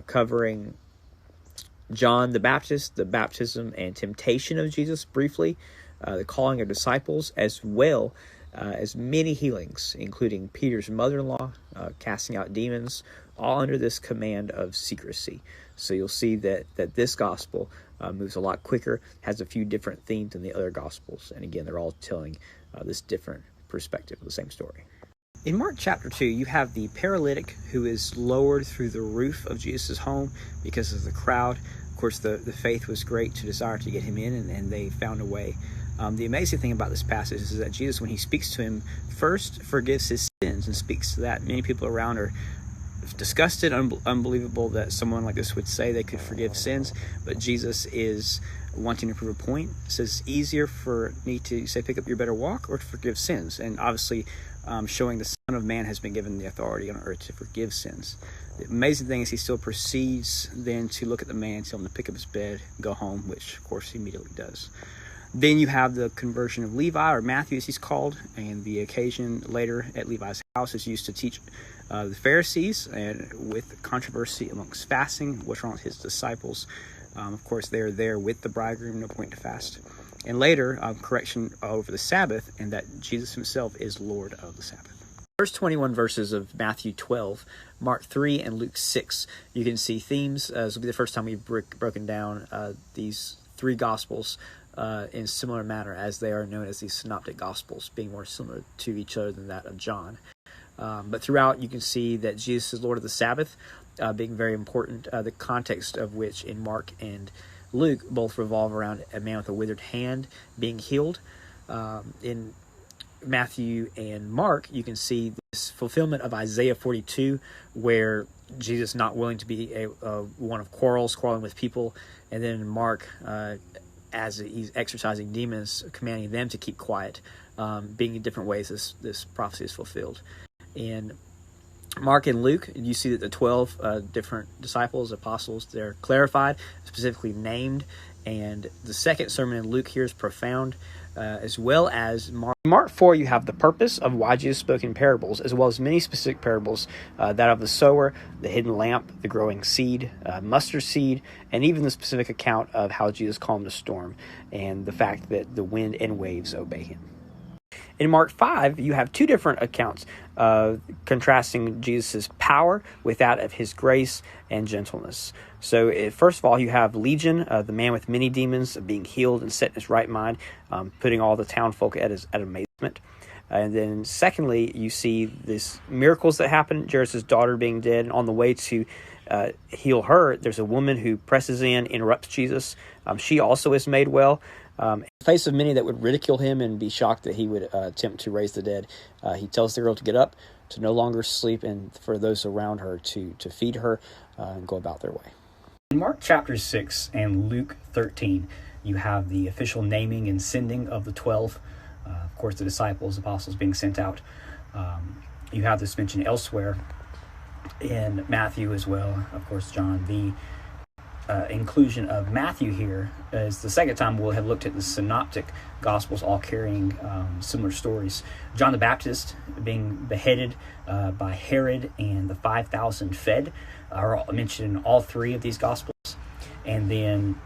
covering John the Baptist, the baptism and temptation of Jesus briefly, the calling of disciples, as well as many healings, including Peter's mother-in-law, casting out demons, all under this command of secrecy. So you'll see that this gospel moves a lot quicker, has a few different themes than the other gospels, and again, they're all telling this different perspective of the same story. In Mark chapter 2, you have the paralytic who is lowered through the roof of Jesus' home because of the crowd. Of course, the faith was great to desire to get him in, and they found a way. The amazing thing about this passage is that Jesus, when he speaks to him, first forgives his sins and speaks to that. Many people around are disgusted, unbelievable that someone like this would say they could forgive sins, but Jesus is wanting to prove a point. It says, easier for me to say, pick up your better walk, or to forgive sins. And obviously, showing the Son of Man has been given the authority on earth to forgive sins. The amazing thing is he still proceeds then to look at the man, tell him to pick up his bed, go home, which of course he immediately does. Then you have the conversion of Levi, or Matthew as he's called, and the occasion later at Levi's house is used to teach the Pharisees, and with controversy amongst fasting, what's wrong with his disciples. Of course, they're there with the bridegroom, no point to fast. And later, correction over the Sabbath, and that Jesus himself is Lord of the Sabbath. First 21 verses of Matthew 12, Mark 3, and Luke 6, you can see themes. This will be the first time we've broken down these three Gospels in similar manner, as they are known as the Synoptic Gospels, being more similar to each other than that of John. But throughout, you can see that Jesus is Lord of the Sabbath, being very important, the context of which in Mark and Luke both revolve around a man with a withered hand being healed. In Matthew and Mark, you can see this fulfillment of Isaiah 42, where Jesus not willing to be a one of quarreling with people, and then in Mark, as he's exorcising demons, commanding them to keep quiet, being in different ways this prophecy is fulfilled. In Mark and Luke, you see that the 12 different disciples, apostles, they're clarified, specifically named, and the second sermon in Luke here is profound, as well as Mark. In Mark 4, you have the purpose of why Jesus spoke in parables, as well as many specific parables, that of the sower, the hidden lamp, the growing seed, mustard seed, and even the specific account of how Jesus calmed a storm, and the fact that the wind and waves obey him. In Mark 5, you have two different accounts contrasting Jesus' power with that of his grace and gentleness. So first of all, you have Legion, the man with many demons, being healed and set in his right mind, putting all the town folk at amazement. And then secondly, you see these miracles that happen, Jairus' daughter being dead, and on the way to heal her, there's a woman who presses in, interrupts Jesus. She also is made well. In the face of many that would ridicule him and be shocked that he would attempt to raise the dead, he tells the girl to get up, to no longer sleep, and for those around her to feed her and go about their way. In Mark chapter 6 and Luke 13, you have the official naming and sending of the 12. Of course, the disciples, apostles being sent out. You have this mentioned elsewhere in Matthew as well. Of course, John. The inclusion of Matthew here is the second time we'll have looked at the Synoptic Gospels, all carrying similar stories. John the Baptist being beheaded by Herod, and the 5,000 fed are mentioned in all three of these Gospels. And then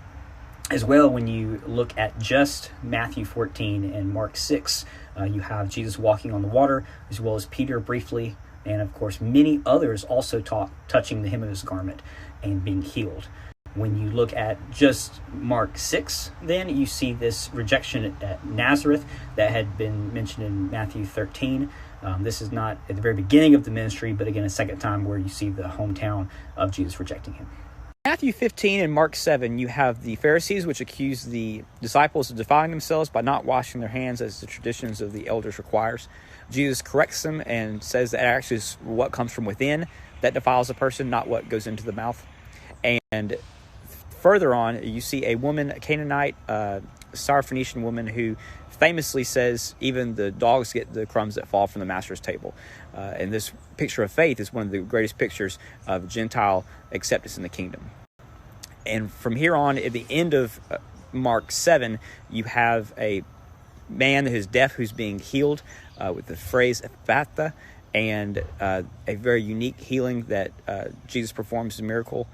as well, when you look at just Matthew 14 and Mark 6, you have Jesus walking on the water, as well as Peter briefly, and of course many others also touching the hem of his garment and being healed. When you look at just Mark 6, then you see this rejection at Nazareth that had been mentioned in Matthew 13. This is not at the very beginning of the ministry, but again, a second time where you see the hometown of Jesus rejecting him. Matthew 15 and Mark 7, you have the Pharisees, which accuse the disciples of defiling themselves by not washing their hands as the traditions of the elders requires. Jesus corrects them and says that actually is what comes from within that defiles a person, not what goes into the mouth. And further on, you see a woman, a Canaanite, Syrophoenician woman, who famously says even the dogs get the crumbs that fall from the master's table. And this picture of faith is one of the greatest pictures of Gentile acceptance in the kingdom. And from here on, at the end of Mark 7, you have a man who is deaf who's being healed with the phrase ephphatha. and a very unique healing that Jesus performs as a miracle.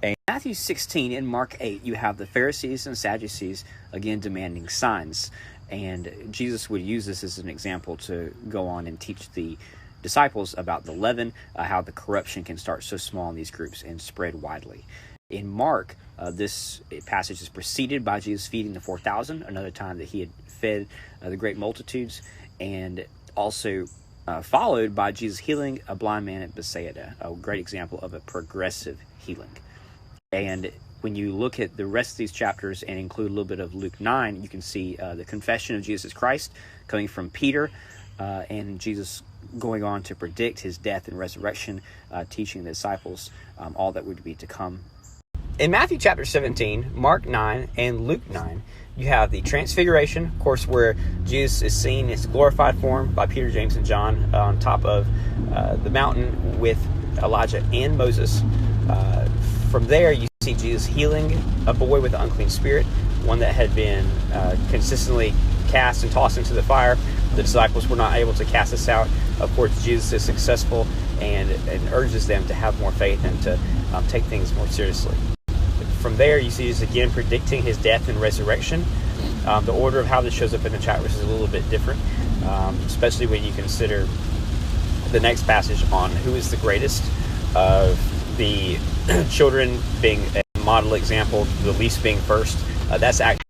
In Matthew 16 and Mark 8, you have the Pharisees and Sadducees, again, demanding signs. And Jesus would use this as an example to go on and teach the disciples about the leaven, how the corruption can start so small in these groups and spread widely. In Mark, this passage is preceded by Jesus feeding the 4,000, another time that he had fed the great multitudes, and also followed by Jesus healing a blind man at Bethsaida, a great example of a progressive healing. And when you look at the rest of these chapters and include a little bit of Luke 9, you can see the confession of Jesus Christ coming from Peter, and Jesus going on to predict his death and resurrection, teaching the disciples all that would be to come. In Matthew chapter 17, Mark 9, and Luke 9, you have the Transfiguration, of course, where Jesus is seen in his glorified form by Peter, James, and John on top of the mountain with Elijah and Moses. From there, you see Jesus healing a boy with an unclean spirit, one that had been consistently cast and tossed into the fire. The disciples were not able to cast this out. Of course, Jesus is successful and urges them to have more faith and to take things more seriously. From there, you see Jesus again predicting his death and resurrection. The order of how this shows up in the chapters is a little bit different, especially when you consider the next passage on who is the greatest of the children being a model example, the least being first. That's actually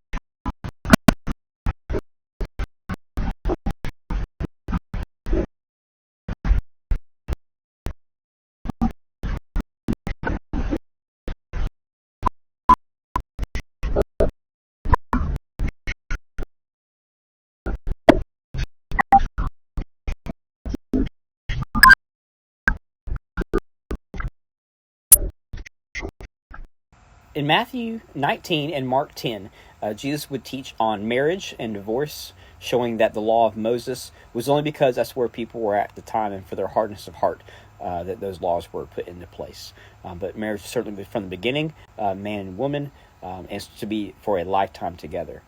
in Matthew 19 and Mark 10, Jesus would teach on marriage and divorce, showing that the law of Moses was only because that's where people were at the time and for their hardness of heart that those laws were put into place. But marriage certainly from the beginning, man and woman, and to be for a lifetime together.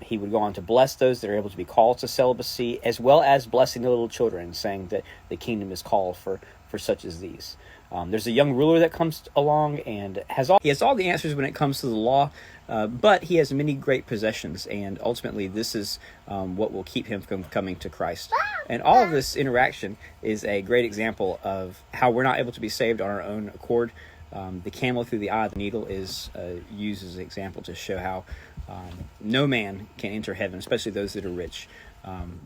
He would go on to bless those that are able to be called to celibacy, as well as blessing the little children, saying that the kingdom is called for such as these. There's a young ruler that comes along and he has all the answers when it comes to the law, but he has many great possessions, and ultimately this is what will keep him from coming to Christ. And all of this interaction is a great example of how we're not able to be saved on our own accord. The camel through the eye of the needle is used as an example to show how no man can enter heaven, especially those that are rich.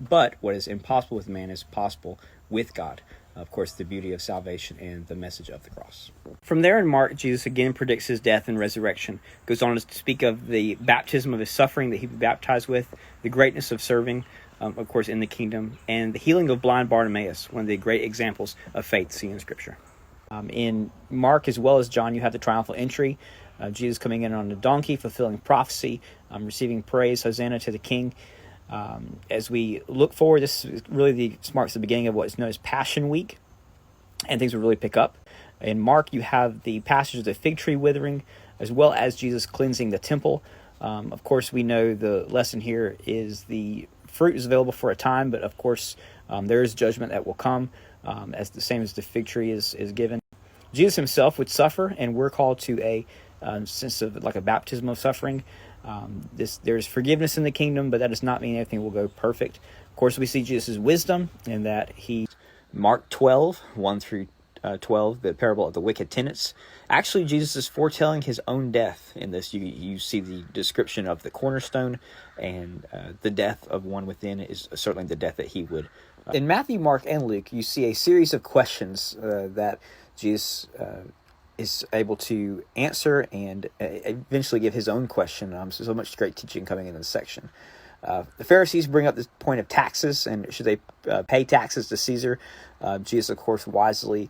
But what is impossible with man is possible with God. Of course, the beauty of salvation and the message of the cross. From there in Mark, Jesus again predicts his death and resurrection, goes on to speak of the baptism of his suffering that he would be baptized with, the greatness of serving, of course, in the kingdom, and the healing of blind Bartimaeus, one of the great examples of faith seen in Scripture. In Mark as well as John, you have the triumphal entry, Jesus coming in on a donkey, fulfilling prophecy, receiving praise, Hosanna to the King. As we look forward, this really marks the beginning of what is known as Passion Week, and things will really pick up. In Mark, you have the passage of the fig tree withering, as well as Jesus cleansing the temple. Of course, we know the lesson here is the fruit is available for a time, but of course, there is judgment that will come, as the same as the fig tree is given. Jesus himself would suffer, and we're called to a sense of like a baptism of suffering. There's forgiveness in the kingdom, but that does not mean everything will go perfect. Of course, we see Jesus' wisdom in that Mark 12, 1 through 12, the parable of the wicked tenants. Actually, Jesus is foretelling his own death in this. You see the description of the cornerstone, and the death of one within is certainly the death that he would. In Matthew, Mark, and Luke, you see a series of questions that Jesus is able to answer and eventually give his own question. So much great teaching coming in this section. The Pharisees bring up this point of taxes, and should they pay taxes to Caesar? Jesus, of course, wisely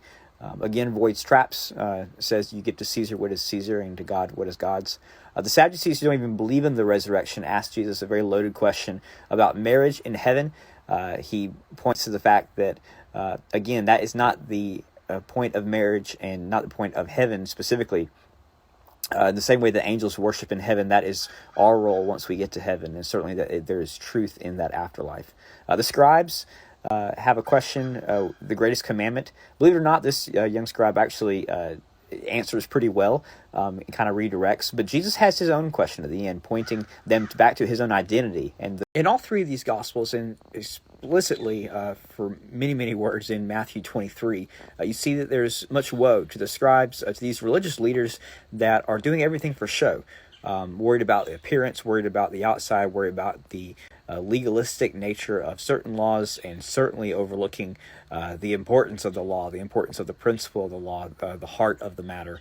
again avoids traps, says you give to Caesar what is Caesar and to God what is God's. The Sadducees, who don't even believe in the resurrection, ask Jesus a very loaded question about marriage in heaven. He points to the fact that, again, that is not the point of marriage and not the point of heaven specifically. In the same way that angels worship in heaven, that is our role once we get to heaven, and certainly that there is truth in that afterlife. The scribes have a question, the greatest commandment. Believe it or not, this young scribe actually answers pretty well. It kind of redirects, but Jesus has his own question at the end, pointing them back to his own identity. And in all three of these Gospels, and explicitly for many words in Matthew 23, you see that there's much woe to the scribes, to these religious leaders that are doing everything for show. Worried about the appearance, worried about the outside, worried about the legalistic nature of certain laws, and certainly overlooking the importance of the law, the importance of the principle of the law, the heart of the matter.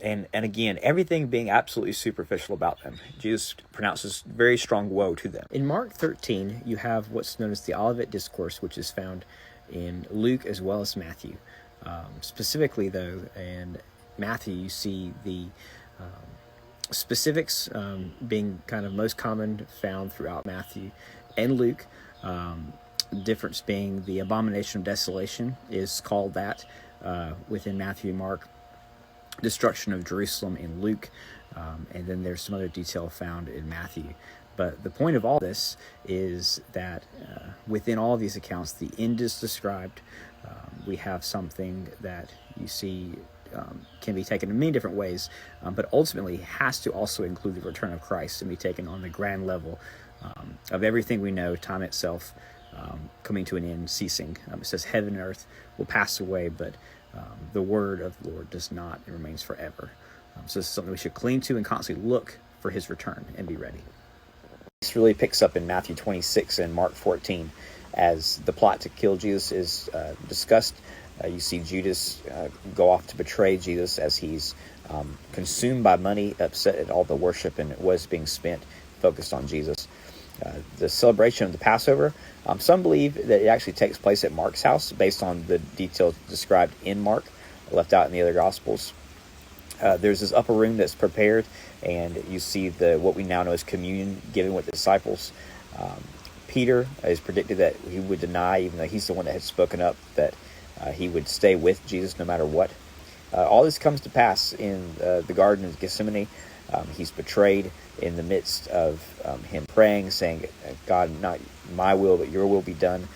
And again, everything being absolutely superficial about them. Jesus pronounces very strong woe to them. In Mark 13, you have what's known as the Olivet Discourse, which is found in Luke as well as Matthew. Specifically, though, in Matthew, you see the specifics being kind of most common found throughout Matthew and Luke. Difference being the abomination of desolation is called that within Matthew and Mark, destruction of Jerusalem in Luke, and then there's some other detail found in Matthew. But the point of all this is that within all of these accounts, the end is described. We have something that you see can be taken in many different ways, but ultimately has to also include the return of Christ and be taken on the grand level of everything we know, time itself coming to an end, ceasing. It says heaven and earth will pass away, but the word of the Lord does not. It remains forever. So this is something we should cling to and constantly look for his return and be ready. This really picks up in Matthew 26 and Mark 14 as the plot to kill Jesus is discussed. You see Judas go off to betray Jesus as he's consumed by money, upset at all the worship and what is being spent, focused on Jesus. The celebration of the Passover, some believe that it actually takes place at Mark's house based on the details described in Mark, left out in the other Gospels. There's this upper room that's prepared, and you see what we now know as communion given with the disciples. Peter is predicted that he would deny, even though he's the one that had spoken up, that he would stay with Jesus no matter what. All this comes to pass in the Garden of Gethsemane. He's betrayed in the midst of him praying, saying, God, not my will, but your will be done.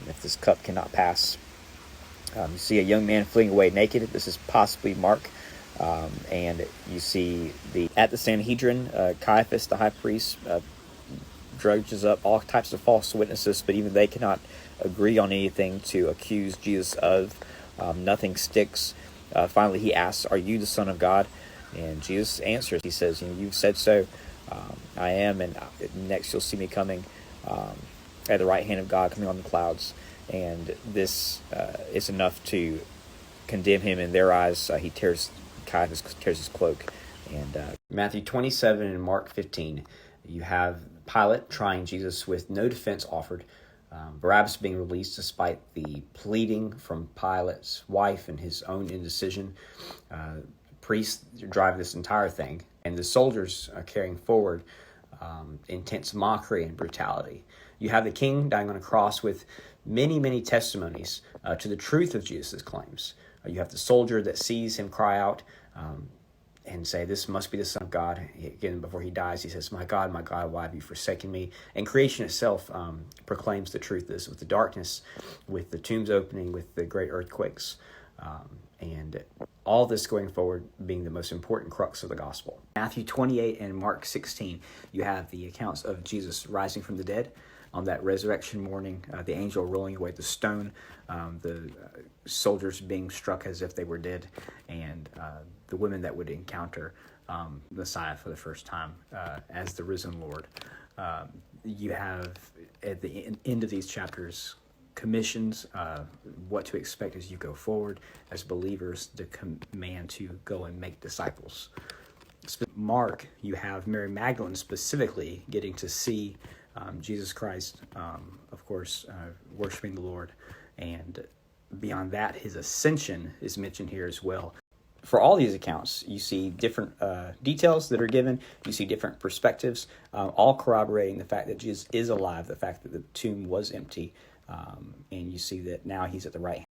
If this cup cannot pass. You see a young man fleeing away naked. This is possibly Mark. And you see at the Sanhedrin, Caiaphas, the high priest, drudges up all types of false witnesses, but even they cannot agree on anything to accuse Jesus of. Nothing sticks. Finally, he asks, are you the Son of God? And Jesus answers. He says, you've said so. I am, and next you'll see me coming at the right hand of God, coming on the clouds. And this is enough to condemn him in their eyes. Caiaphas tears his cloak. And Matthew 27 and Mark 15, you have Pilate trying Jesus with no defense offered. Barabbas being released despite the pleading from Pilate's wife and his own indecision. Priests drive this entire thing, and the soldiers are carrying forward intense mockery and brutality. You have the king dying on a cross with many testimonies to the truth of Jesus' claims. You have the soldier that sees him cry out and say, this must be the Son of God. Again, before he dies, he says, my God, why have you forsaken me? And creation itself proclaims the truth of this, with the darkness, with the tombs opening, with the great earthquakes, and all this going forward being the most important crux of the gospel. Matthew 28 and Mark 16, you have the accounts of Jesus rising from the dead. On that resurrection morning, the angel rolling away the stone, the soldiers being struck as if they were dead, and the women that would encounter Messiah for the first time as the risen Lord. You have, at the end of these chapters, commissions, what to expect as you go forward as believers, the command to go and make disciples. Mark, you have Mary Magdalene specifically getting to see Jesus Christ, of course, worshiping the Lord, and beyond that, his ascension is mentioned here as well. For all these accounts, you see different details that are given. You see different perspectives, all corroborating the fact that Jesus is alive, the fact that the tomb was empty, and you see that now he's at the right hand